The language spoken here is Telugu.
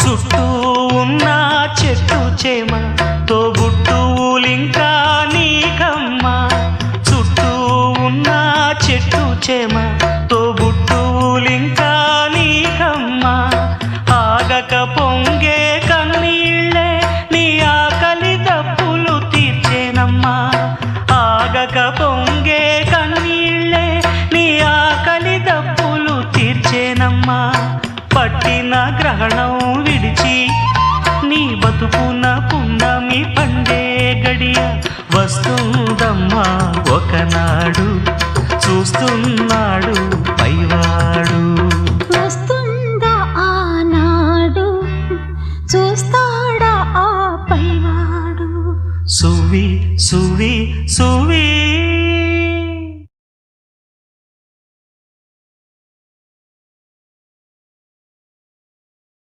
చుట్టూ ఉన్న చెట్టు చేమ తోబుట్టువులింకా నీకమ్మా. చుట్టూ ఉన్న చెట్టు చేమ తోబుట్టువులింకా నీకమ్మా. ఆగక పొంగే కన్నీళ్ళే నీ ఆకలి దప్పులు తీర్చేనమ్మా. ఆగక పొంగే కన్నీళ్ళే నీ ఆకలి దప్పులు తీర్చేనమ్మా. పట్టిన గ్రహణం విడిచి నీ బతుకున పున్నమి పండే గడియ వస్తుందమ్మా ఒకనాడు. చూస్తున్నాడు పైవాడు. వస్తుందా ఆనాడు, చూస్తాడా ఆ పైవాడు. సువి సువి